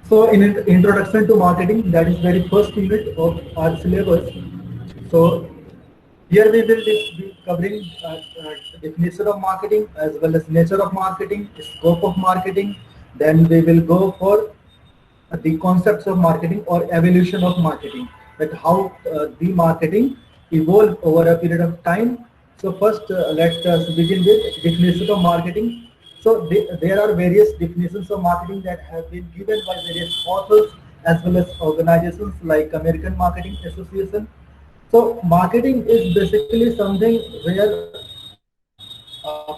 So in introduction to marketing, that is very first unit of our syllabus. So here we will be covering definition of marketing as well as nature of marketing, scope of marketing. Then we will go for the concepts of marketing or evolution of marketing, that how the marketing evolved over a period of time. So first let us begin with definition of marketing. So there are various definitions of marketing that have been given by various authors as well as organizations like American Marketing Association. So marketing is basically something where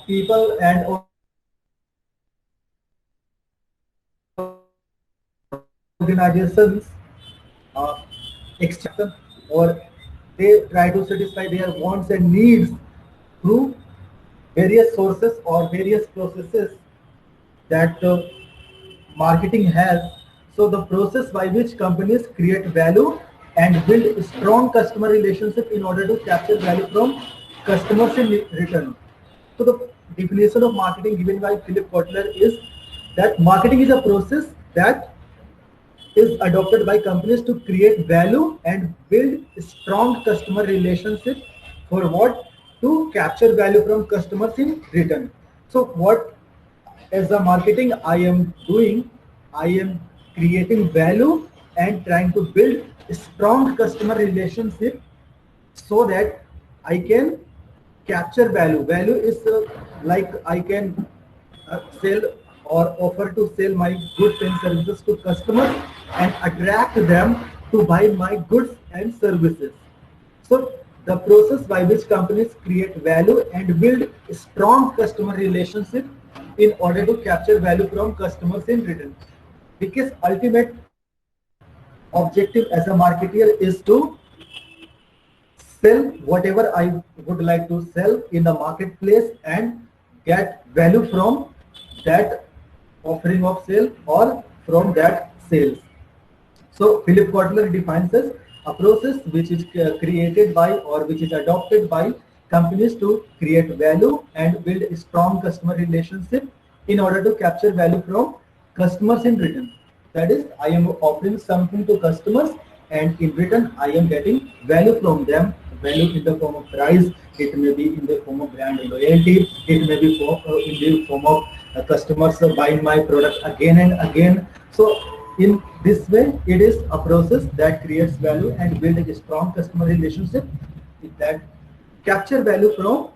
people and organizations extract or they try to satisfy their wants and needs through various sources or various processes that marketing has. So the process by which companies create value and build strong customer relationship in order to capture value from customers in return. So the definition of marketing given by Philip Kotler is that marketing is a process that is adopted by companies to create value and build strong customer relationship for what? To capture value from customers in return. So what as a marketing I am doing, I am creating value and trying to build a strong customer relationship so that I can capture value. Value is like I can sell or offer to sell my goods and services to customers and attract them to buy my goods and services. So the process by which companies create value and build strong customer relationship in order to capture value from customers in return. Because ultimate objective as a marketer is to sell whatever I would like to sell in the marketplace and get value from that offering of sale or from that sales. So Philip Kotler defines as a process which is created by or which is adopted by companies to create value and build a strong customer relationship in order to capture value from customers in return. That is, I am offering something to customers and in return I am getting value from them, value in the form of price, it may be in the form of brand loyalty, it may be in the form of customers buying my product again and again. So in this way, it is a process that creates value and build a strong customer relationship that capture value from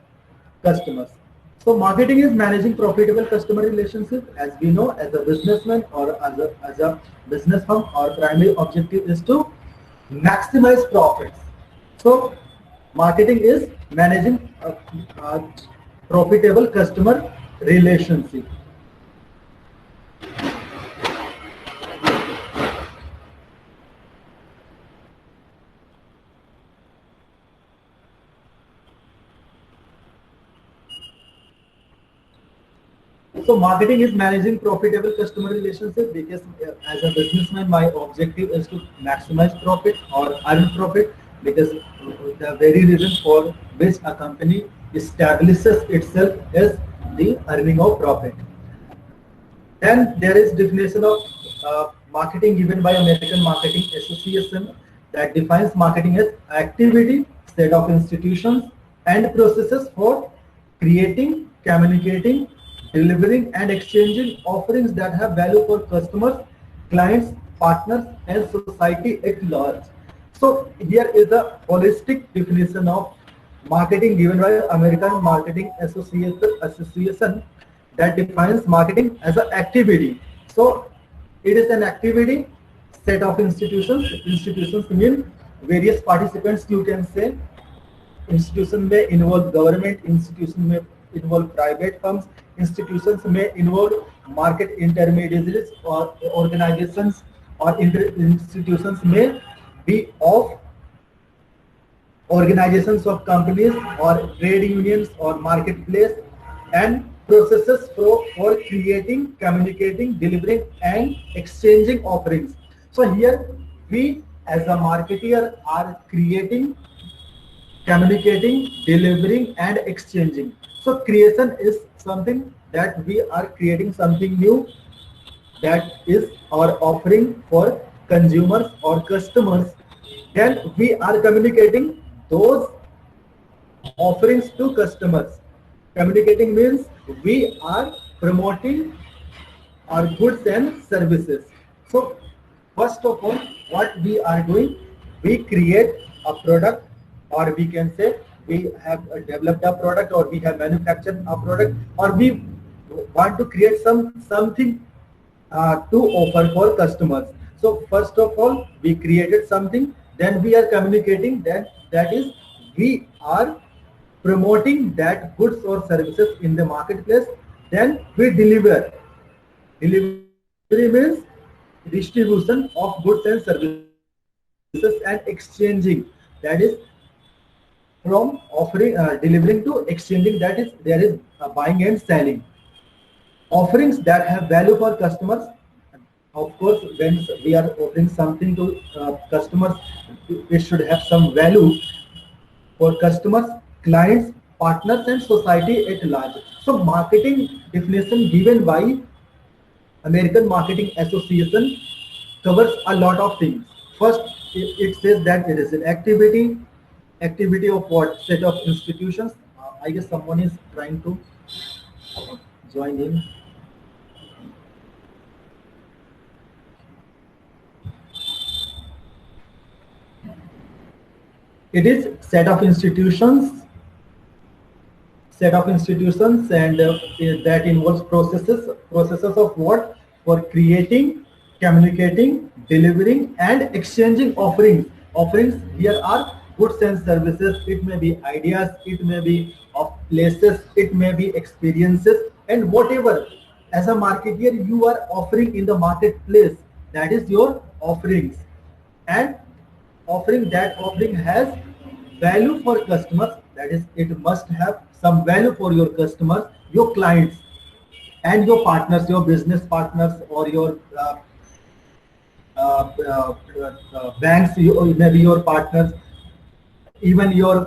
customers. So marketing is managing profitable customer relationship. As we know, as a businessman or as a business firm, our primary objective is to maximize profits. So marketing is managing a profitable customer relationship. So marketing is managing profitable customer relationship because as a businessman, my objective is to maximize profit or earn profit because the very reason for which a company establishes itself is the earning of profit. Then there is definition of marketing given by American Marketing Association that defines marketing as activity, set of institutions and processes for creating, communicating, delivering and exchanging offerings that have value for customers, clients, partners and society at large. So here is a holistic definition of marketing given by American Marketing Association that defines marketing as an activity. So it is an activity, set of institutions. Institutions mean various participants, you can say. Institution may involve government, institution may involve private firms, institutions may involve market intermediaries or organizations or institutions may be of organizations of companies or trade unions or marketplace and processes for creating, communicating, delivering and exchanging offerings. So here we as a marketer are creating, communicating, delivering and exchanging. So creation is something that we are creating something new that is our offering for consumers or customers, then we are communicating those offerings to customers. Communicating means we are promoting our goods and services. So first of all, what we are doing, we create a product, or we can say we have developed a product, or we have manufactured a product, or we want to create something to offer for customers. So first of all, we created something, then we are communicating that is we are promoting that goods or services in the marketplace, then we deliver. Delivery means distribution of goods and services and exchanging. That is from offering, delivering to exchanging. That is, there is buying and selling. Offerings that have value for customers. Of course, when we are offering something to customers, it should have some value for customers, clients, partners, and society at large. So, marketing definition given by American Marketing Association covers a lot of things. First, it says that it is an activity of what? Set of institutions. I guess someone is trying to join in. It is set of institutions, and that involves processes of what? For creating, communicating, delivering, and exchanging offerings here are goods and services. It may be ideas, it may be of places, it may be experiences, and whatever as a marketeer you are offering in the marketplace, that is your offerings. And offering has value for customers, that is, it must have some value for your customers, your clients, and your partners, your business partners, or your banks, maybe your partners, even your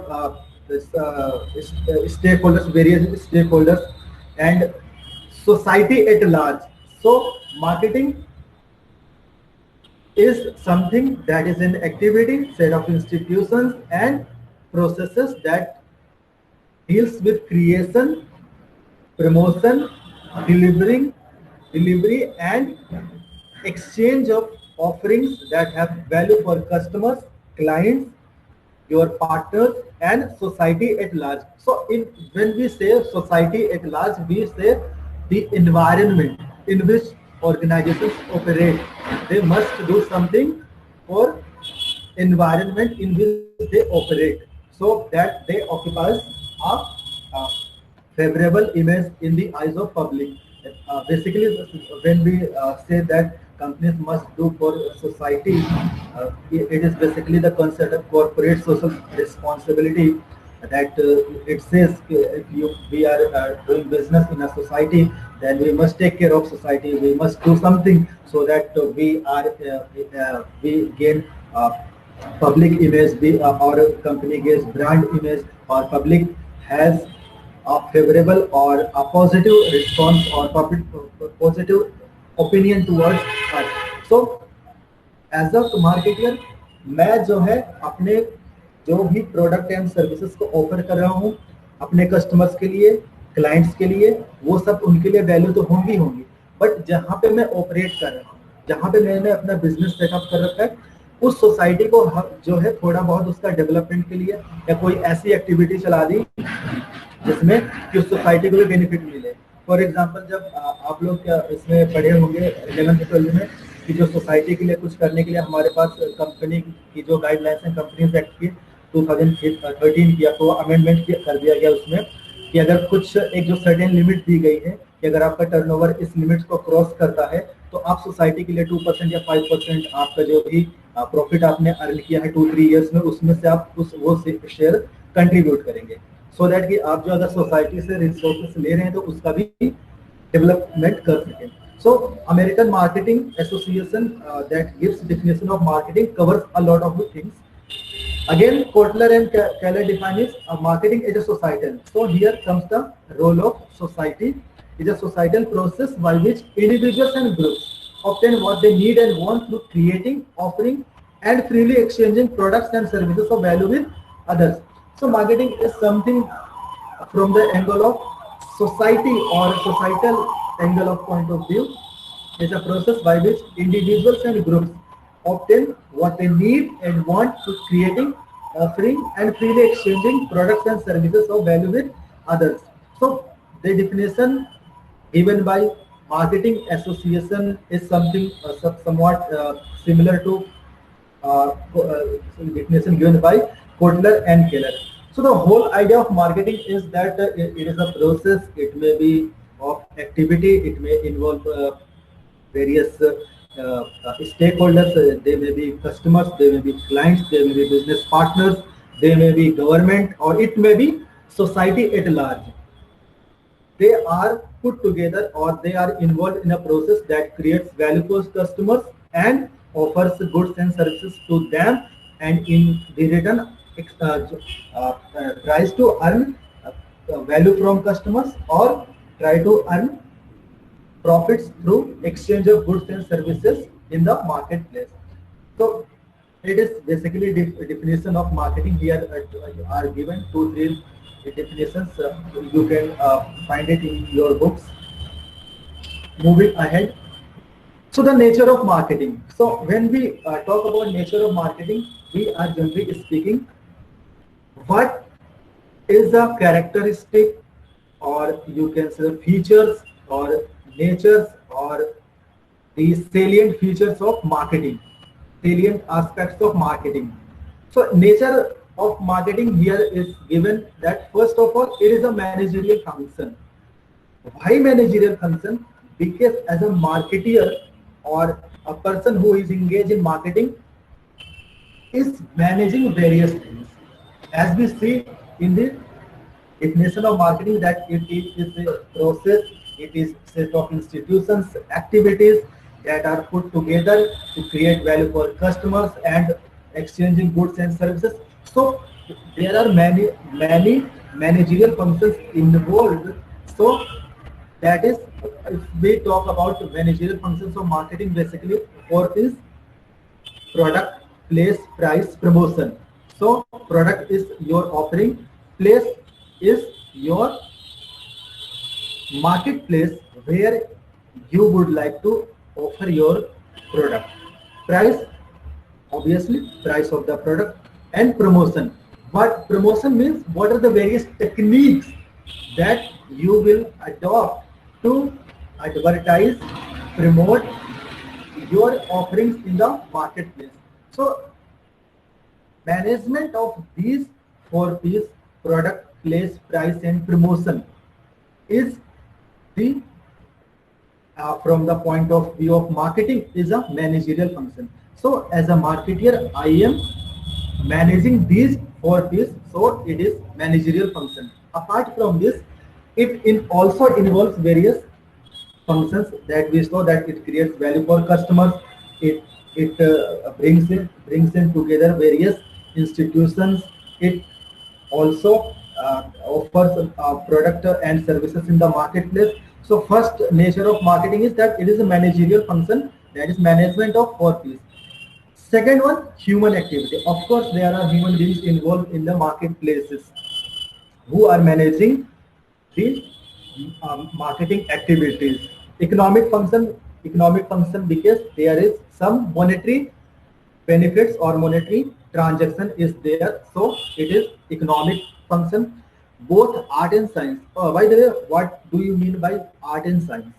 stakeholders, various stakeholders, and society at large. So marketing is something that is an activity, set of institutions and processes that deals with creation, promotion, delivering, delivery, and exchange of offerings that have value for customers, clients, your partners, and society at large. So when we say society at large, we say the environment in which organizations operate. They must do something for environment in which they operate, so that they occupies a favorable image in the eyes of public. Basically, when we say that companies must do for society, it is basically the concept of corporate social responsibility. That it says if we are doing business in a society, then we must take care of society. We must do something so that we gain public image, our company gets brand image, or public has a favorable or a positive response or public positive opinion towards us. So as a marketer, मैं जो है अपने जो भी product and services को offer कर रहा हूँ अपने कस्टमर्स के लिए, क्लाइंट्स के लिए, वो सब उनके लिए वैल्यू तो होंगी होंगी, बट जहाँ पे मैं ऑपरेट कर रहा हूँ, जहाँ पे मैंने अपना बिजनेस सेटअप कर रखा है, उस सोसाइटी को जो है थोड़ा बहुत उसका डेवलपमेंट के लिए या कोई ऐसी एक्टिविटी चला दी जिसमें कि उस सोसाइटी को भी बेनिफिट मिले। फॉर एग्जांपल, जब आप लोग क्या इसमें पढ़े होंगे 11th-12th में कि जो सोसाइटी के लिए कुछ करने के लिए हमारे पास कंपनी की जो गाइडलाइंस हैं कंपनीज एक्ट की 2013 की, तो अमेंडमेंट कर दिया गया उसमें कि अगर कुछ एक जो सर्टेन लिमिट दी गई है कि अगर आपका टर्नओवर इस लिमिट को क्रॉस करता है तो आप सोसाइटी के लिए 2% या 5% आपका जो भी प्रॉफिट आपने अर्न किया है 2-3 ईयर्स में, उसमें से आप वो शेयर कंट्रीब्यूट करेंगे, सो दैट कि आप जो अगर सोसाइटी से रिसोर्सेस ले रहे हैं तो उसका भी डेवलपमेंट कर सकें। So American Marketing Association that gives definition of marketing covers a lot of things. Again, Kotler and Keller defines marketing as a societal. So here comes the role of society. It is a societal process by which individuals and groups obtain what they need and want through creating, offering, and freely exchanging products and services of value with others. So marketing is something from the angle of society or societal angle of point of view, is a process by which individuals and groups obtain what they need and want through creating, offering, and freely exchanging products and services of value with others. So the definition given by marketing association is something somewhat similar to definition given by Kotler and Keller. So the whole idea of marketing is that it is a process. It may be of activity. It may involve various stakeholders. They may be customers. They may be clients. They may be business partners. They may be government, or it may be society at large. They are put together or they are involved in a process that creates value for customers and offers goods and services to them, and in the return tries to earn value from customers or try to earn profits through exchange of goods and services in the marketplace. So it is basically definition of marketing here are given 2-3 definitions. You can find it in your books. Moving ahead. So the nature of marketing. So when we talk about nature of marketing, we are generally speaking, what is the characteristic, or you can say the features or natures or the salient features of marketing, salient aspects of marketing. So nature of marketing here is given that first of all, it is a managerial function. Why managerial function? Because as a marketeer or a person who is engaged in marketing is managing various things. As we see in the definition of marketing, that it is a process, it is set of institutions, activities that are put together to create value for customers and exchanging goods and services. So there are many managerial functions involved. So that is, if we talk about managerial functions of marketing, basically fourth is product, place, price, promotion. So product is your offering, place is your marketplace where you would like to offer your product. Price, obviously price of the product, and promotion. What promotion means, what are the various techniques that you will adopt to advertise, promote your offerings in the marketplace. So management of these 4 P's, product, place, price, and promotion, is the from the point of view of marketing is a managerial function. So as a marketer, I am managing these 4 P's, so it is managerial function. Apart from this, it also involves various functions that we saw, that it creates value for customers. It brings in together various institutions. It also offers product and services in the marketplace. So first nature of marketing is that it is a managerial function, that is management of 4 P's. Second one, human activity. Of course, there are human beings involved in the marketplaces who are managing the marketing activities. Economic function because there is some monetary benefits or monetary transaction is there, so it is economic function. Both art and science. By the way, what do you mean by art and science?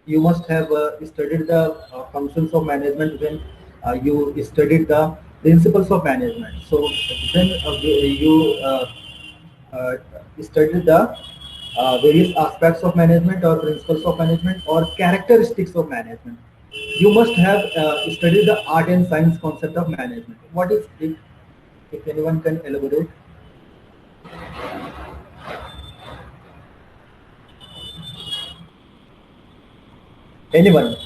You must have studied the functions of management when you studied the principles of management. So when you studied the various aspects of management or principles of management or characteristics of management, you must have studied the art and science concept of management. What is it? If anyone can elaborate. Anyone?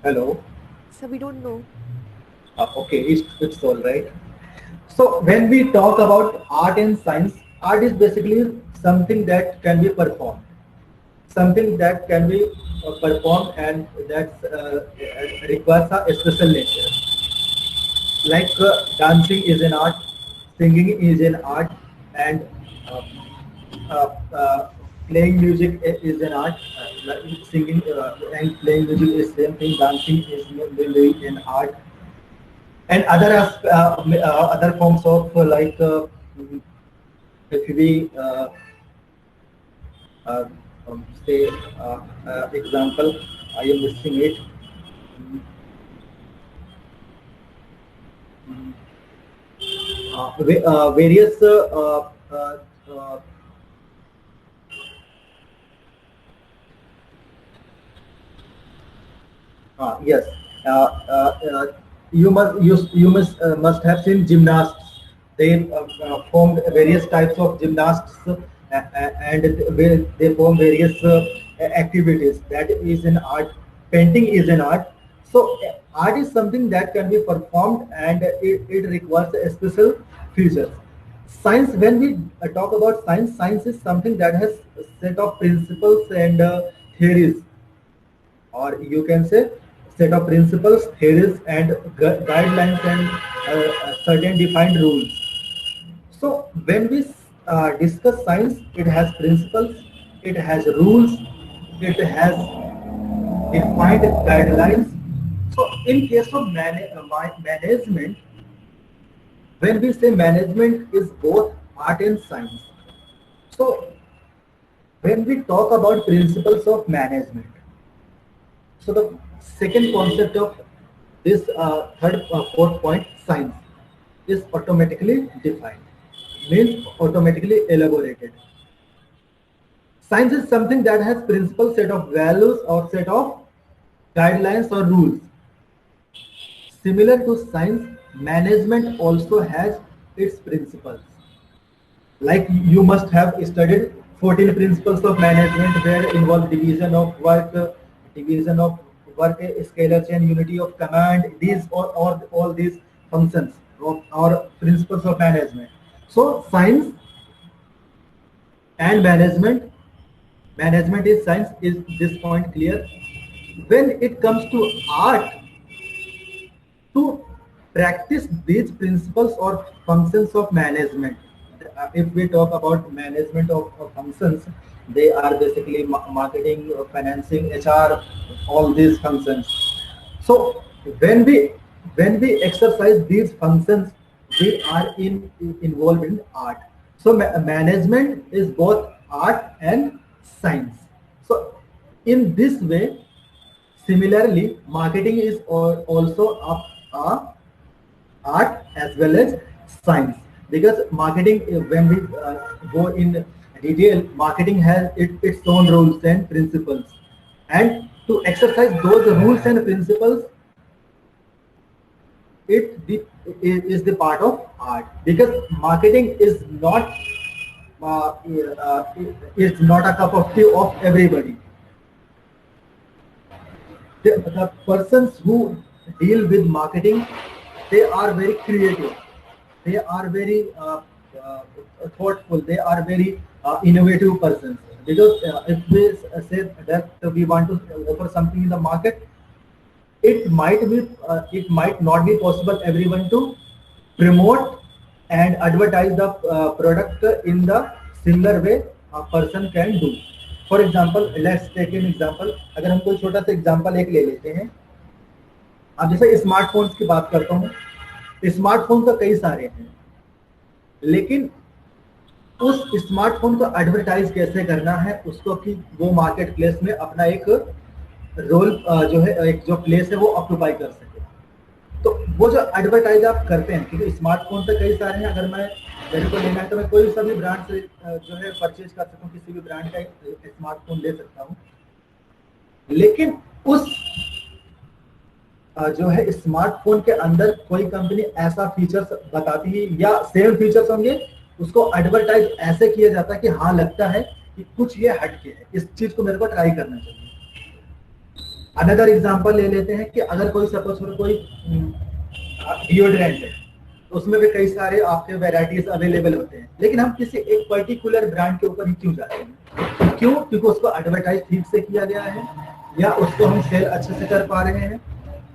Hello? So we don't know. Okay, it's all right. So when we talk about art and science, art is basically something that can be performed. something that can be performed and that requires a special nature. Like dancing is an art, singing is an art, and uh, uh, uh, playing music is an art. Like singing and playing music is same thing. Dancing is maybe an art, and other forms of if we uh, say example, I am missing it. Various yes, uh, you must have seen gymnasts. They formed various types of gymnasts, and they form various activities. That is an art. Painting is an art. So art is something that can be performed, and it requires a special features. Science, when we talk about science, science is something that has a set of principles and theories, or you can say set of principles, theories, and guidelines, and certain defined rules. So when we discuss science, it has principles, it has rules, it has defined guidelines. So in case of management, when we say management is both art and science. So when we talk about principles of management, so the second concept of this fourth point, science, is automatically defined, means automatically elaborated. Science is something that has principal set of values or set of guidelines or rules. Similar to science, management also has its principles. Like you must have studied 14 principles of management, where involve division of work, scalar chain, unity of command, these or all these functions of or principles of management. So science and management is science, is this point clear? When it comes to art, to practice these principles or functions of management, if we talk about management of functions, they are basically marketing, financing, HR, all these functions. So when we when we exercise these functions, we are involved in art. So management is both art and science. So in this way, similarly, marketing is also a art as well as science, because marketing, when we go in detail, marketing has its own rules and principles, and to exercise those rules and principles, it the, it is the part of art, because marketing is not it's not a cup of tea of everybody. The persons who deal with marketing, they are very creative, they are very thoughtful, they are very innovative persons, because if we say that we want to offer something in the market, it might not be possible everyone to promote and advertise the product in the similar way a person can do. For example let's take an example, अगर हम कोई छोटा सा example एक ले लेते हैं, अब जैसे स्मार्टफोन्स की बात करता हूँ, स्मार्टफोन तो कई सारे हैं, लेकिन उस स्मार्टफोन को एडवर्टाइज कैसे करना है, उसको कि वो मार्केट प्लेस में अपना एक रोल जो है, एक जो प्लेस है वो ऑक्यूपाई कर सके। तो वो जो एडवर्टाइज आप करते हैं, क्योंकि स्मार्टफोन तो कई सारे हैं, अगर मैं मेरे को लेना है तो मैं कोई सा भी ब्रांड से जो है परचेज कर सकता हूँ, किसी भी ब्रांड का स्मार्टफोन ले सकता हूँ, लेकिन उस जो है स्मार्टफोन के अंदर कोई कंपनी ऐसा फीचर्स बताती है या सेम फीचर्स होंगे, उसको एडवर्टाइज ऐसे किया जाता है कि हाँ लगता है कि कुछ ये हटके है, इस चीज को मेरे को ट्राई करना चाहिए। अनदर एग्जांपल ले लेते हैं कि अगर कोई सपोज कोई डिओड्रेंट है, तो उसमें भी कई सारे आपके वैरायटीज अवेलेबल होते हैं, लेकिन हम किसी एक पर्टिकुलर ब्रांड के ऊपर ही क्यों जाते हैं? क्यों? क्योंकि उसको एडवर्टाइज ठीक से किया गया है या उसको हम सेल अच्छे से कर पा रहे हैं।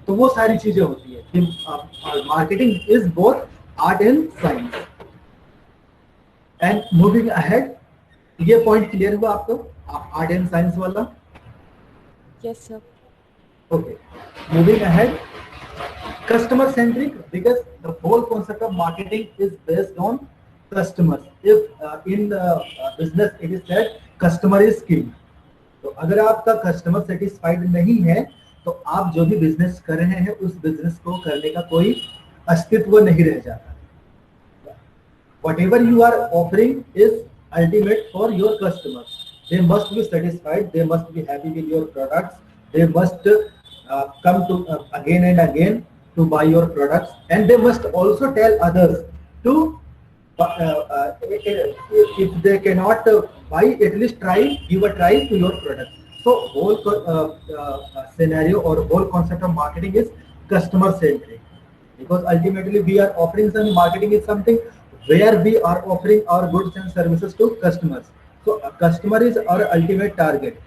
तो वो सारी चीजें होती है कि marketing is both art and science. And moving ahead, ये पॉइंट क्लियर हुआ आपको, आर्ट एंड साइंस वाला? Yes, sir. Okay, moving ahead, customer centric, because the whole concept of marketing is based on customers. If in business it is said customer is king, तो अगर आपका customer satisfied नहीं है तो आप जो भी बिजनेस कर रहे हैं उस बिजनेस को करने का कोई अस्तित्व नहीं रह जाता। Whatever you are offering is ultimate for your customers. They must be satisfied, they must be happy with your products, they must come to again and again to buy your products, and they must also tell others to if they cannot buy, at least try, give a try to your product. So whole scenario or whole concept of marketing is customer centric, because ultimately we are offering some, marketing is something where we are offering our goods and services to customers. So a customer is our ultimate target.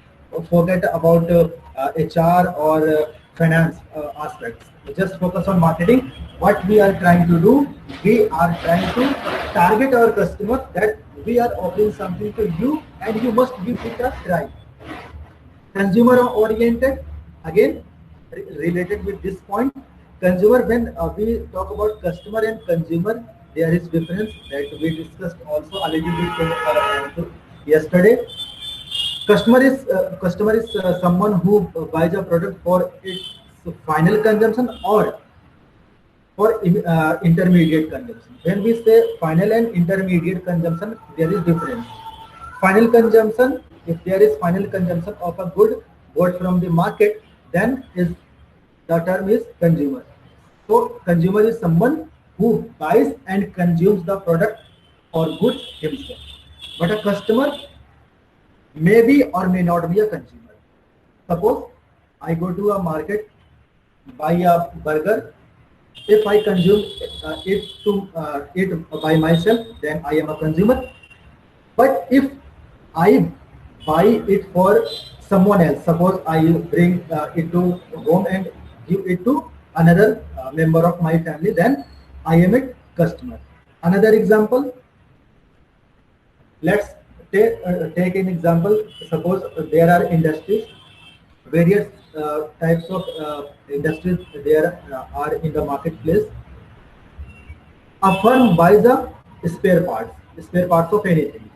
Forget about HR or finance aspects. Just focus on marketing. What we are trying to do, we are trying to target our customers, that we are offering something to you and you must give it a try. Consumer oriented, again related with this point. Consumer, when we talk about customer and consumer, there is difference that we discussed also a little bit yesterday. Customer is someone who buys a product for its final consumption or for intermediate consumption. When we say final and intermediate consumption, there is difference. Final consumption, if there is final consumption of a good bought from the market, then the term is consumer. So consumer is someone who buys and consumes the product or goods himself. But a customer may be or may not be a consumer. Suppose I go to a market, buy a burger. If I consume it by myself, then I am a consumer. But if I buy it for someone else, suppose I bring it to home and give it to another member of my family, then I am a customer. Another example, let's take an example. Suppose there are industries, various types of industries there are in the marketplace. A firm buys a spare parts of anything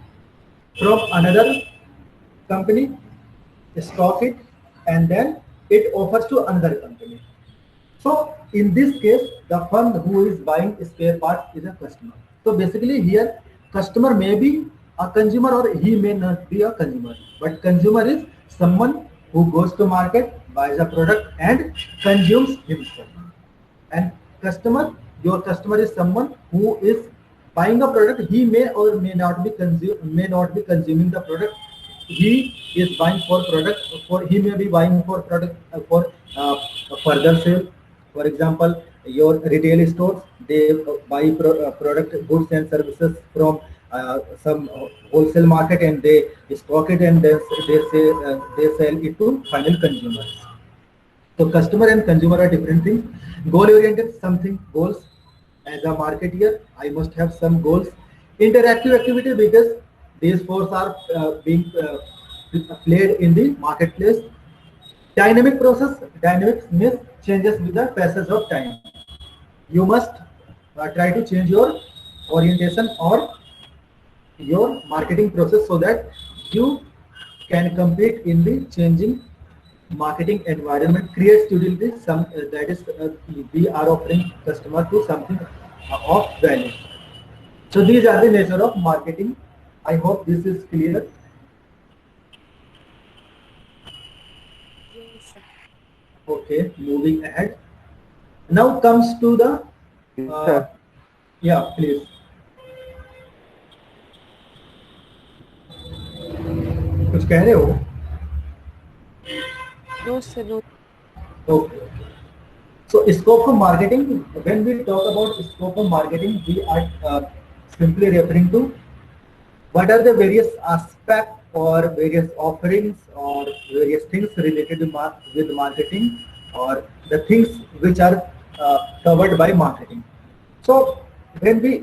from another company, stock it, and then it offers to another company. So in this case, the firm who is buying spare parts is a customer. So basically here, customer may be a consumer or he may not be a consumer. But consumer is someone who goes to market, buys a product and consumes himself. And your customer is someone who is buying a product. He may or may not be consuming the product. He is buying for product, for he may be buying for product for further sale. For example, your retail stores, they buy product, goods and services from some wholesale market, and they stock it, and then they sell it to final consumers. So customer and consumer are different things. Goal oriented, something goals. As a marketeer, I must have some goals. Interactive activity, because these four are being played in the marketplace. Dynamic process, dynamics means changes with the passage of time. You must try to change your orientation or your marketing process so that you can compete in the changing marketing environment. Creates utility, that is we are offering customer to something of value. So these are the nature of marketing. I hope this is clear. Yes, sir. Okay, moving ahead. Now comes to the Sir, yeah, please. कुछ कह रहे हो? No, sir, no. Okay. So scope of marketing, when we talk about scope of marketing, we are simply referring to what are the various or various offerings or various things related to with marketing, or the things which are covered by marketing. So when we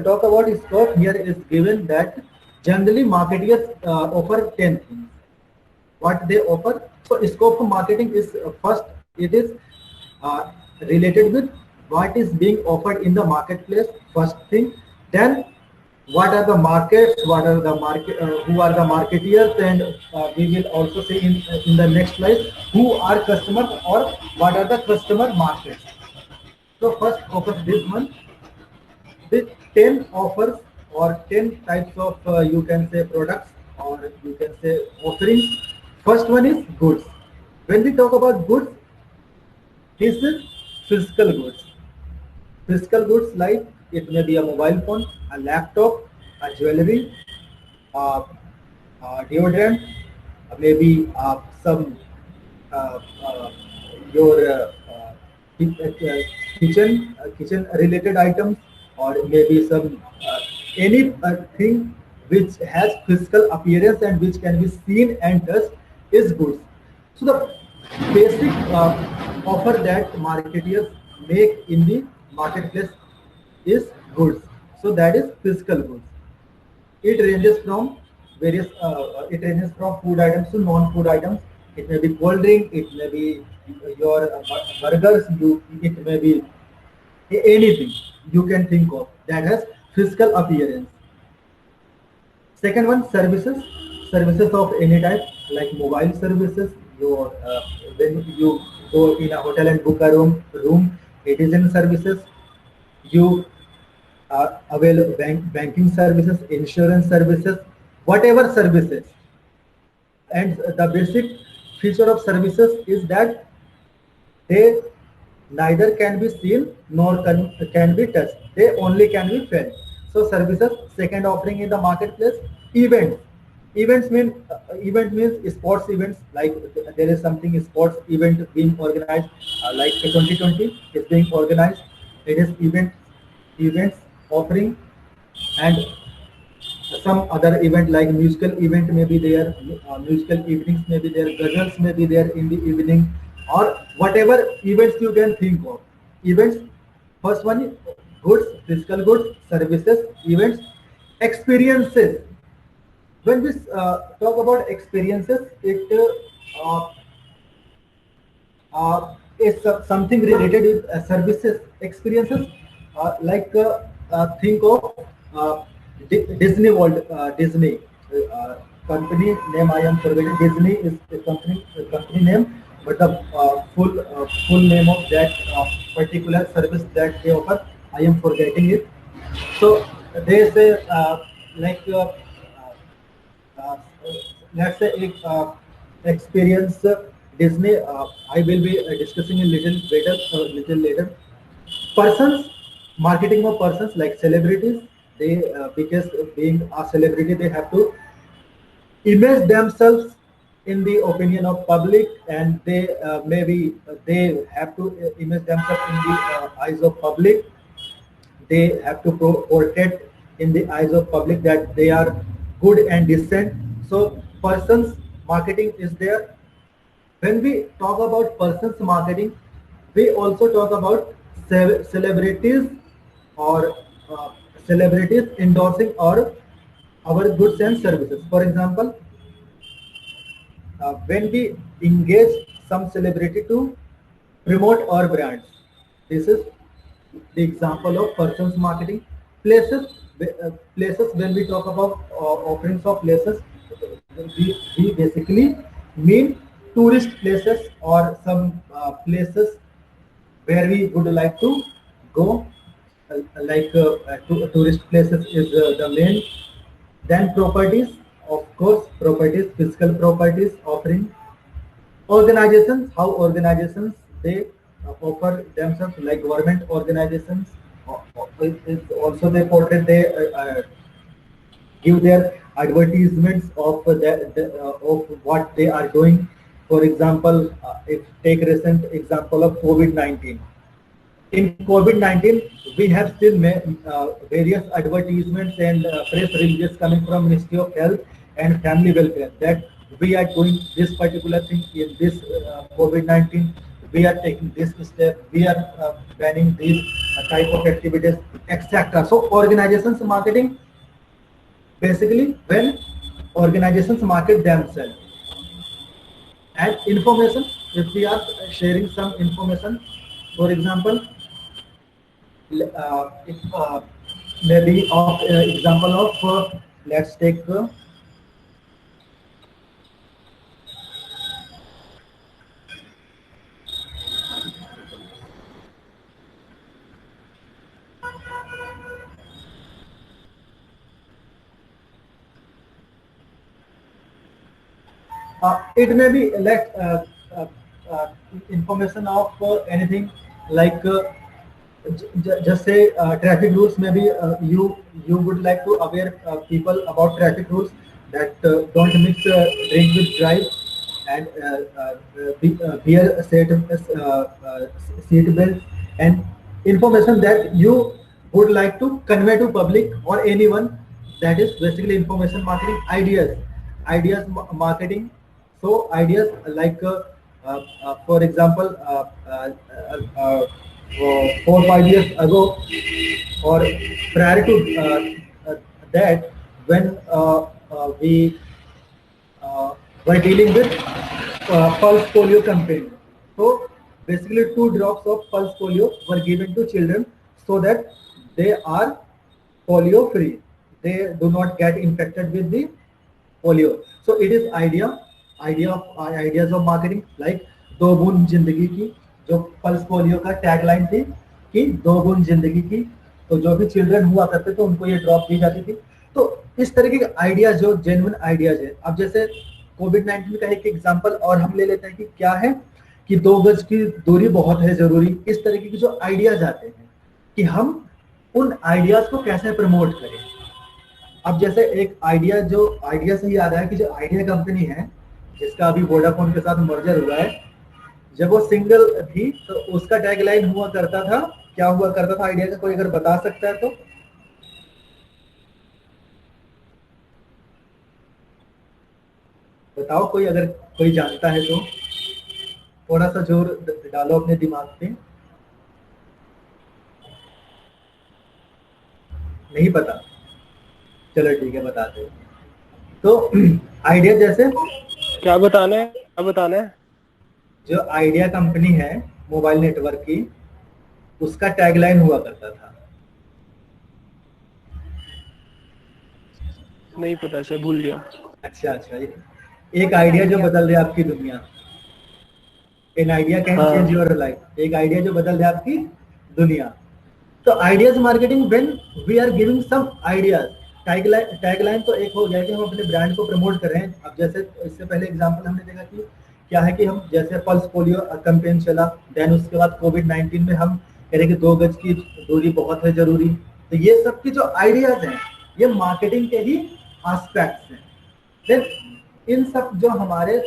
talk about scope, here is given that generally marketers offer 10 things. What they offer? So scope of marketing is first, it is related with what is being offered in the marketplace, first thing. Then what are the markets, what are the market, who are the marketeers, and we will also say in the next slide who are customers or what are the customer markets. So first focus this one with 10 offers or 10 types of you can say products or you can say offerings. First one is goods. When we talk about goods, this is physical goods. Physical goods like it may be a mobile phone, a laptop, a jewelry, uh, deodorant, maybe some uh, uh, your kitchen related items, or maybe some any thing which has physical appearance and which can be seen and touched is goods. So the basic offer that marketeers make in the marketplace is goods. So that is physical goods. It ranges from various. It ranges from food items to non-food items. It may be cold drink. It may be your burgers. It may be anything you can think of that has physical appearance. Second one, services. Services of any type, like mobile services. Your when you go in a hotel and book a room, it is in services. You avail banking services, insurance services, whatever services. And the basic feature of services is that they neither can be seen nor can be touched. They only can be felt. So services, second offering in the marketplace. Events. Event means sports events, like there is something sports event being organized, like 2020 is being organized. It is events offering, and some other event like musical event may be there, musical evenings may be there, ghazals may be there in the evening, or whatever events you can think of. Events, first one is goods, physical goods, services, events, experiences. When we talk about experiences, it is something related with services. Experiences, think of Disney World. Disney company name I am forgetting. Disney is the company name, but the full name of that particular service that they offer, I am forgetting it. So they say like uh, let's say if experience Disney. I will be discussing a little later. Persons, marketing of persons like celebrities. They because being a celebrity, they have to image themselves in the opinion of public, and they maybe they have to image themselves in the eyes of public. They have to portray in the eyes of public that they are good and decent. So persons marketing is there. When we talk about persons marketing, we also talk about celebrities or celebrities endorsing our goods and services. For example, when we engage some celebrity to promote our brands, this is the example of persons marketing. Places, places, when we talk about offerings of places, we basically mean tourist places or some places where we would like to go, tourist places is the main. Then properties, of course, properties, physical properties offering. Organizations, how organizations they offer themselves, like government organizations. Also they portray, they give their advertisements of of what they are doing. For example, if take recent example of COVID-19. In COVID-19, we have still various advertisements and press releases coming from Ministry of Health and family welfare, that we are doing this particular thing in this COVID-19, we are taking this step, we are planning these type of activities, etc. So organizations marketing, basically when organizations market themselves. And information, if we are sharing some information, for example, if, maybe of example of let's take it may be like information of anything like just say traffic rules. Maybe you would like to aware people about traffic rules, that don't mix drink with drive, and wear a seat belt, and information that you would like to convey to public or anyone. That is basically information marketing. Ideas marketing. So ideas like for example, 4 or 5 years ago, or prior to that, when we were dealing with pulse polio campaign. So basically 2 drops of pulse polio were given to children so that they are polio free. They do not get infected with the polio. So it is ideas of marketing, like 2 बूंद जिंदगी की, जो pulse polio का tagline थी कि 2 बूंद जिंदगी की, तो जो भी चिल्ड्रन हुआ करते थे उनको ये ड्रॉप दी जाती थी। तो इस तरीके के आइडियाज जो जेन्युइन आइडियाज है। अब जैसे कोविड-19 का एक एग्जांपल और हम ले लेते हैं कि क्या है कि 2 गज की दूरी बहुत है जरूरी। इस तरीके के जो आइडियाज आते हैं कि हम उन आइडियाज को कैसे प्रमोट करें। अब जैसे एक आइडिया से ही याद आया कि जो आइडिया कंपनी है जिसका अभी वोडाफोन के साथ मर्जर हुआ है, जब वो सिंगल थी तो उसका टैगलाइन हुआ करता था, क्या हुआ करता था आइडिया का, कोई अगर बता सकता है तो? बताओ कोई, अगर कोई जानता है तो थोड़ा सा जोर डालो अपने दिमाग पे। नहीं पता, चलो ठीक है बताते हैं। तो आइडिया जैसे क्या बताना है? जो आइडिया कंपनी है मोबाइल नेटवर्क की, उसका टैगलाइन हुआ करता था। नहीं पता सर, भूल गया। अच्छा, एक आइडिया जो बदल दे आपकी दुनिया। An idea can change your life. एक आइडिया जो बदल दे आपकी दुनिया। तो ideas marketing when we are giving some ideas. Tagline तो एक हो गया कि हम अपने ब्रांड को प्रमोट कर रहे हैं। अब जैसे इससे पहले एग्जांपल हमने देखा कि क्या है कि हम जैसे पल्स पोलियो कैंपेन चला, देन उसके बाद कोविड-19 में हम कह रहे कि 2 गज की दूरी बहुत है जरूरी। तो ये सब की जो आइडियाज हैं ये मार्केटिंग के ही एस्पेक्ट्स हैं। देन इन सब जो हमारे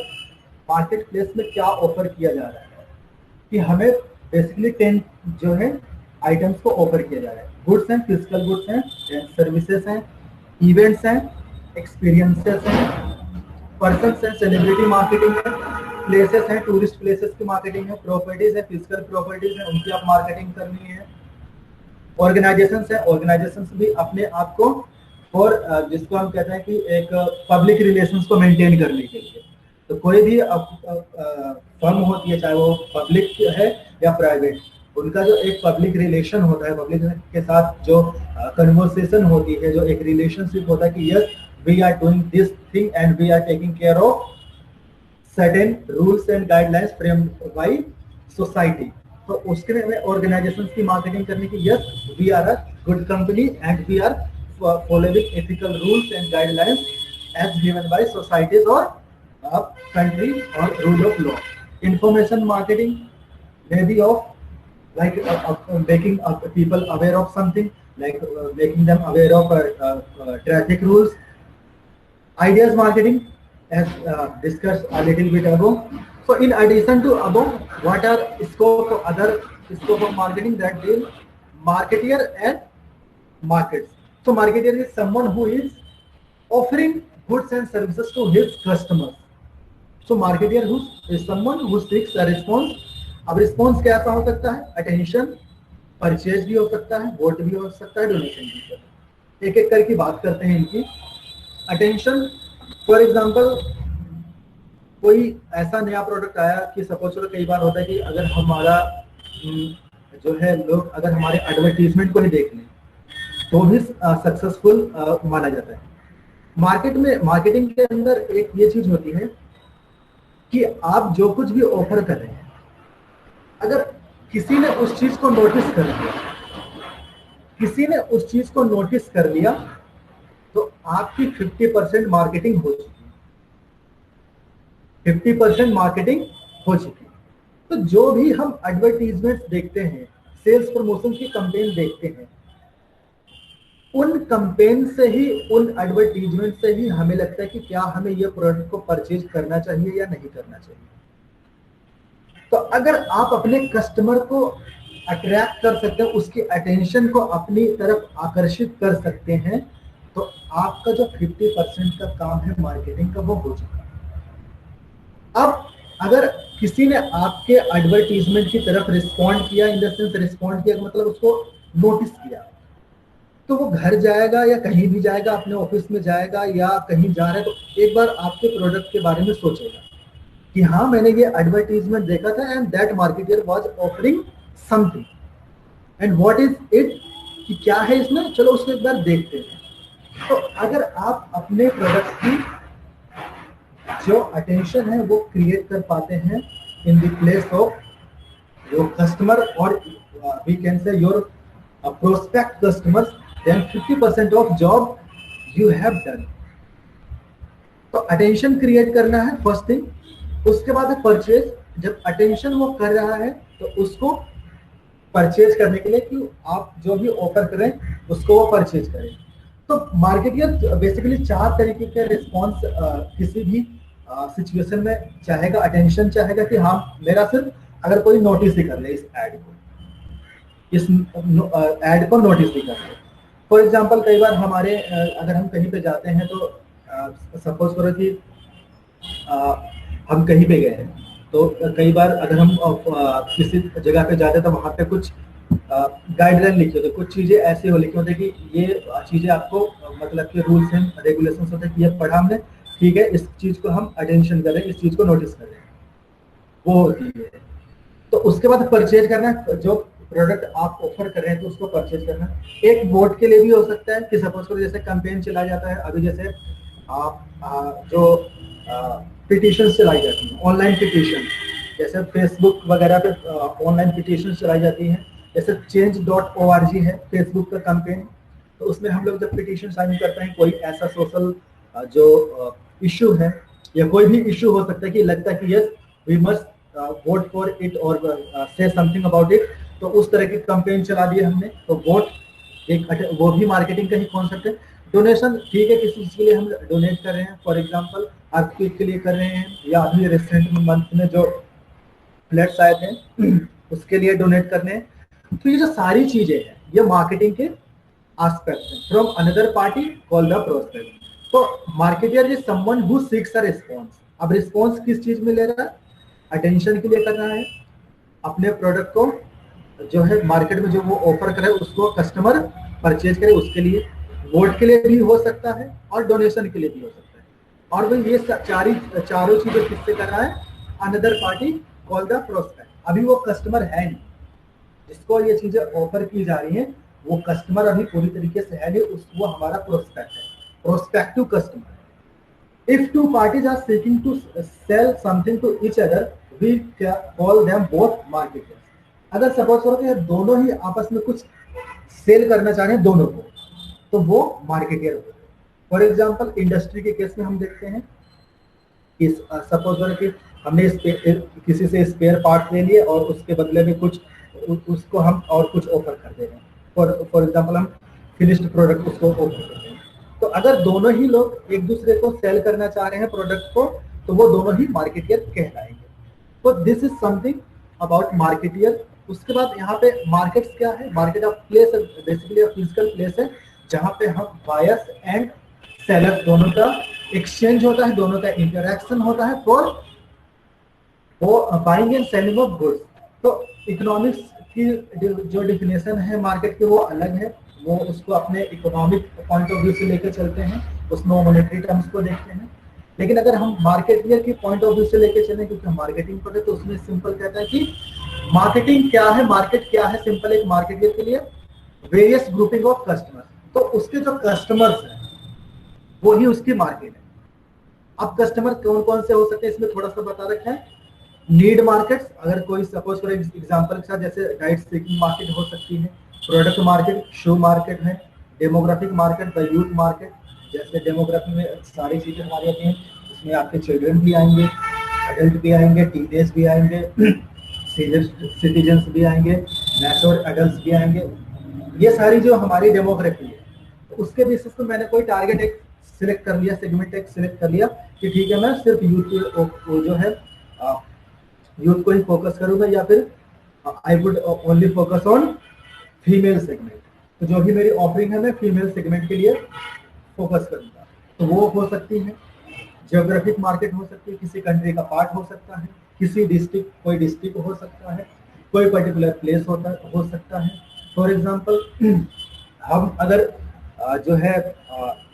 मार्केट प्लेस में क्या ऑफर किया जा रहा है कि हमें बेसिकली 10 जो है आइटम्स को ऑफर किया जा रहा है। गुड्स हैं, फिजिकल गुड्स हैं, सर्विसेज हैं, इवेंट्स हैं, एक्सपीरियंसेस हैं, पर्सन्स हैं, सेलिब्रिटी मार्केटिंग है, प्लेसेस हैं, टूरिस्ट प्लेसेस की मार्केटिंग है, प्रॉपर्टीज है, फिजिकल प्रॉपर्टीज है, उनकी आप मार्केटिंग करनी है। ऑर्गेनाइजेशंस है, ऑर्गेनाइजेशंस भी अपने आप को और जिसको हम कहते हैं कि एक पब्लिक रिलेशंस को मेंटेन करने के लिए। तो कोई भी फर्म होती है, चाहे वो पब्लिक है या प्राइवेट, उनका जो एक पब्लिक रिलेशन होता है, पब्लिक के साथ जो कन्वर्सेशन होती है, जो एक रिलेशनशिप होता है कि yes we are doing this thing and we are taking care of certain rules and guidelines framed by society. तो उसके में ऑर्गेनाइजेशंस की मार्केटिंग करने की, yes we are a good company and we are following ethical rules and guidelines as given by societies और country or rule of law. Information marketing may be of like making people aware of something, like making them aware of traffic rules. Ideas marketing, as discussed a little bit ago. So in addition to above, what are other scope of marketing that deal marketeer and markets? So marketeer is someone who is offering goods and services to his customers. So marketer who is someone who seeks a response. अब response कैसा हो सकता है? Attention, purchase भी हो सकता है, vote भी हो सकता है, डोनेशन भी हो सकता है। एक एक करके बात करते हैं इनकी। अटेंशन, फॉर एग्जांपल कोई ऐसा नया प्रोडक्ट आया कि सपोज करो, कई बार होता है कि अगर हमारा जो है लोग अगर हमारे एडवर्टीजमेंट को ही देख लें तो भी सक्सेसफुल माना जाता है। मार्केट में, मार्केटिंग के अंदर एक ये चीज होती है कि आप जो कुछ भी ऑफर कर रहे हैं, अगर किसी ने उस चीज को नोटिस कर लिया, किसी ने उस चीज को नोटिस कर लिया तो आपकी 50% मार्केटिंग हो चुकी है, 50% मार्केटिंग हो चुकी है। तो जो भी हम एडवर्टीजमेंट्स देखते हैं, सेल्स प्रमोशन की कैंपेन देखते हैं, उन कैंपेन से ही, उन एडवर्टीजमेंट से ही हमें लगता है कि क्या हमें ये प्रोडक्ट को परचेज करना चाहिए या नहीं करना चाहिए। तो अगर आप अपने कस्टमर को अट्रैक्ट कर सकते हैं, उसकी अटेंशन को अपनी तरफ आकर्षित कर सकते हैं, तो आपका जो 50% का काम है मार्केटिंग का वो हो चुका है। अब अगर किसी ने आपके एडवर्टीजमेंट की तरफ रिस्पॉन्ड किया, इन द सेंस रिस्पॉन्ड किया मतलब उसको नोटिस किया, तो वो घर जाएगा या कहीं भी जाएगा, अपने ऑफिस में जाएगा या कहीं जा रहा है, तो एक बार आपके प्रोडक्ट के बारे में सोचेगा कि हाँ मैंने ये एडवर्टीजमेंट देखा था and that marketer was offering something and what is it, कि क्या है इसमें, चलो उसको एक बार देखते हैं। तो अगर आप अपने प्रोडक्ट की जो अटेंशन है वो क्रिएट कर पाते हैं in the place of your customer और we can say your prospect customers, then 50% of job you have done. तो अटेंशन क्रिएट करना है फर्स्ट थिंग। उसके बाद है परचेज। जब अटेंशन वो कर रहा है तो उसको परचेज करने के लिए कि आप जो भी ऑफर करें उसको वो परचेज करें। तो मार्केटियर बेसिकली 4 तरीके के रिस्पॉन्स किसी भी सिचुएशन में चाहेगा। अटेंशन चाहेगा कि हाँ मेरा सिर्फ अगर कोई नोटिस ही कर ले इस ऐड को, इस ऐड को नोटिस ही कर ले। फॉर एग्जांपल कई बार हमारे अगर हम कहीं पे जाते हैं तो सपोज करो कि हम कहीं पे गए हैं, तो कई बार अगर हम किसी जगह पे जाते हैं तो वहाँ पे कुछ गाइडलाइन लिखी होती है, कुछ चीज़ें ऐसी हो लिखी होती है कि ये चीज़ें आपको मतलब कि रूल्स एंड रेगुलेशंस होते हैं कि ये पढ़ा हमने, ठीक है, इस चीज़ को हम अटेंशन कर रहे हैं, इस चीज़ को नोटिस कर रहे हैं, वो होती है। तो उसके बाद परचेज करना, जो प्रोडक्ट आप ऑफर कर रहे हैं तो उसको परचेज करना। एक वोट के लिए भी हो सकता है कि सपोज करो जैसे कैंपेन चला जाता है अभी, जैसे आप जो पिटीशन चलाई जाती हैं, ऑनलाइन पिटीशन, जैसे फेसबुक वगैरह पे ऑनलाइन पिटीशन चलाई जाती हैं, जैसे change.org है फेसबुक का कैंपेन। तो उसमें हम लोग जब पिटीशन साइन करते हैं, कोई ऐसा सोशल जो इशू है या कोई भी इशू हो सकता है कि लगता है कि yes we must vote for it और से समथिंग अबाउट इट, तो उस तरह की कैंपेन चला दिए हमने। तो वोट एक वो भी मार्केटिंग का ही कॉन्सेप्ट है। डोनेशन, ठीक है, किसी चीज के लिए हम डोनेट कर रहे हैं, फॉर एग्जांपल अर्थक्वेक के लिए कर रहे हैं, या अभी रिसेंट मंथ में जो फ्लड्स आए थे उसके लिए डोनेट करने हैं। तो ये जो सारी चीजें हैं ये मार्केटिंग के एस्पेक्ट हैं। From another party call the prospect. तो marketer is someone who seeks a response. अब रिस्पॉन्स किस चीज में ले रहा है? अटेंशन के लिए कर रहा है, अपने प्रोडक्ट को जो है मार्केट में जो वो ऑफर करे उसको कस्टमर परचेज करे, उसके लिए। वोट के लिए भी हो सकता है और डोनेशन के लिए भी हो सकता है। और भाई ये चारों चीजें किससे कर रहा है? Another party call the prospect. अभी वो कस्टमर है नहीं जिसको ये चीजें ऑफर की जा रही हैं, वो कस्टमर अभी पूरी तरीके से है नहीं, वो हमारा प्रोस्पेक्ट है, prospective customer. If two parties are seeking to sell something to each other we call them both marketers. अगर सपोज करो कि दोनों ही आपस में कुछ सेल करना चाह रहे हैं दोनों को, तो वो मार्केटियर होते हैं। फॉर एग्जांपल इंडस्ट्री के केस में हम देखते हैं कि सपोज करो कि हमने किसी से स्पेयर पार्ट ले लिए और उसके बदले में कुछ उसको हम और कुछ ऑफर कर दे रहे हैं। फॉर एग्जांपल हम फिनिश्ड प्रोडक्ट उसको ऑफर कर रहे हैं। तो अगर दोनों ही लोग एक दूसरे को सेल करना चाह रहे हैं प्रोडक्ट को, तो वो दोनों ही मार्केटियर कहलाएंगे। तो this is something about marketeer. उसके बाद यहाँ पे मार्केट्स क्या है? Market of place basically physical place है जहाँ पे हम बायर्स एंड सेलर, दोनों का एक्सचेंज होता है, दोनों का इंटरेक्शन होता है for buying and selling of goods. तो इकोनॉमिक्स की जो डिफिनेशन है मार्केट की वो अलग है, वो उसको अपने इकोनॉमिक पॉइंट ऑफ व्यू से लेकर चलते हैं, उसमें वो मॉनेटरी टर्म्स को देखते हैं। लेकिन अगर हम मार्केट ईयर की पॉइंट ऑफ व्यू से लेकर चलें, क्योंकि हम मार्केटिंग पढ़े, तो उसमें सिंपल कहता है कि मार्केटिंग क्या है, मार्केट क्या है। सिंपल एक मार्केट ईयर के लिए वेरियस ग्रुपिंग ऑफ कस्टमर, तो उसके जो कस्टमर्स हैं वो ही उसकी मार्केट है। अब कस्टमर कौन कौन से हो सकते हैं इसमें थोड़ा सा बता रखा है। नीड मार्केट्स, अगर कोई सपोज फॉर एग्जांपल के साथ जैसे डाइट सीकिंग मार्केट हो सकती है, प्रोडक्ट मार्केट, शो मार्केट है, demographic market, the youth market, जैसे डेमोग्राफी में सारी चीजें हमारी आती हैं, उसमें आपके चिल्ड्रन भी आएंगे, एडल्ट भी आएंगे, टीनेज भी आएंगे, सीनियर सिटीजन्स भी आएंगे, मैच्योर एडल्ट भी आएंगे। ये सारी जो हमारी डेमोग्राफी है, तो उसके बेसिस पे मैंने कोई टारगेट एक सिलेक्ट कर लिया, सेगमेंट एक सिलेक्ट कर लिया कि ठीक है मैं सिर्फ यूथ को जो है यूथ को ही फोकस करूंगा, या फिर I would only focus on female segment. तो जो भी मेरी ऑफरिंग है मैं फीमेल सेगमेंट के लिए फोकस करूंगा। तो वो हो सकती है जियोग्राफिक मार्केट, हो सकती है किसी कंट्री का पार्ट हो सकता है, किसी डिस्ट्रिक्ट, कोई डिस्ट्रिक्ट हो सकता है, कोई पर्टिकुलर प्लेस हो सकता है। फॉर एग्जांपल हम अगर जो है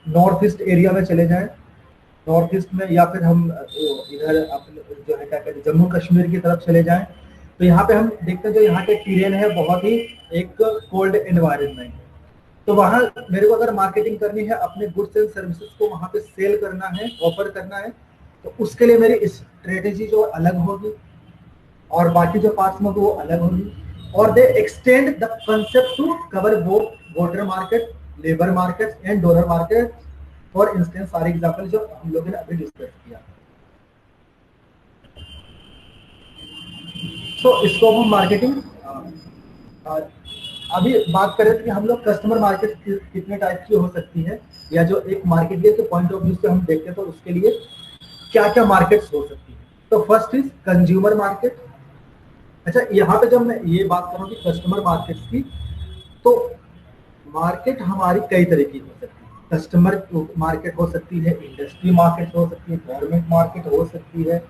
नॉर्थ ईस्ट एरिया में चले जाएं, नॉर्थ ईस्ट में, या फिर हम इधर अपने जो है क्या कहते हैं जम्मू कश्मीर की तरफ चले जाएं, तो यहाँ पे हम देखते हैं जो यहाँ के टेरेन है बहुत ही एक कोल्ड एनवायरनमेंट। तो वहाँ मेरे को अगर मार्केटिंग करनी है, अपने गुड्स एंड सर्विसेज को वहाँ पे सेल करना है, ऑफर करना है, तो उसके लिए मेरी स्ट्रेटेजी जो अलग होगी और बाकी जो पार्ट्स में वो अलग होगी। और they extend the concept to cover both water market, labour market and dollar market. For instance सारे एग्जांपल जो हम लोगों ने अभी डिस्कस किया। तो इसको हम मार्केटिंग अभी बात करें कि हम लोग कस्टमर मार्केट कितने टाइप की हो सकती है, या जो एक मार्केट के पॉइंट ऑफ व्यू से हम देखते हैं तो उसके लिए क्या क्या मार्केट्स हो सकती है। तो फर्स्ट इज कंज्यूमर मार्केट। अच्छा, यहाँ पे जब मैं ये बात करूँ कि कस्टमर मार्केट्स की, तो मार्केट हमारी कई तरह की हो सकती है। कस्टमर मार्केट हो सकती है, इंडस्ट्री मार्केट हो सकती है, गवर्नमेंट मार्केट हो सकती है,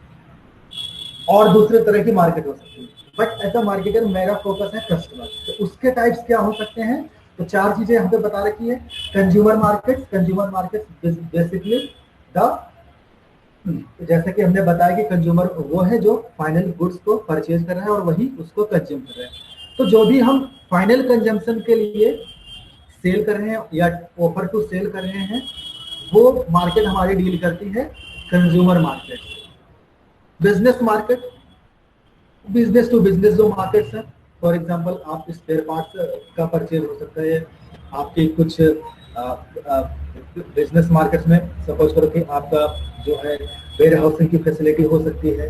और दूसरे तरह की मार्केट हो सकती है। बट एज अ मार्केटर मेरा फोकस है कस्टमर। तो उसके टाइप्स क्या हो सकते हैं, तो चार चीजें यहाँ पे बता रखी है। कंज्यूमर मार्केट बेसिकली द, जैसे कि हमने बताया कि कंज्यूमर वो है जो फाइनल गुड्स को परचेज कर रहा है और वही उसको कंज्यूम कर रहा है। तो जो भी हम फाइनल कंजम्पशन के लिए सेल कर रहे हैं या ऑफर टू सेल कर रहे हैं, वो मार्केट हमारी डील करती है consumer market. Business market, business to business जो मार्केट्स है, फॉर एग्जांपल आप स्पेयर पार्ट्स का परचेज हो सकता है, आपके कुछ बिजनेस मार्केट्स में सपोज करो कि आपका जो है वेयर हाउसिंग की फैसिलिटी हो सकती है,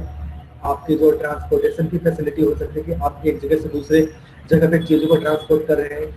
आपकी जो ट्रांसपोर्टेशन की फैसिलिटी हो सकती है कि आप एक जगह से दूसरे जगह पे चीजों को ट्रांसपोर्ट कर रहे हैं,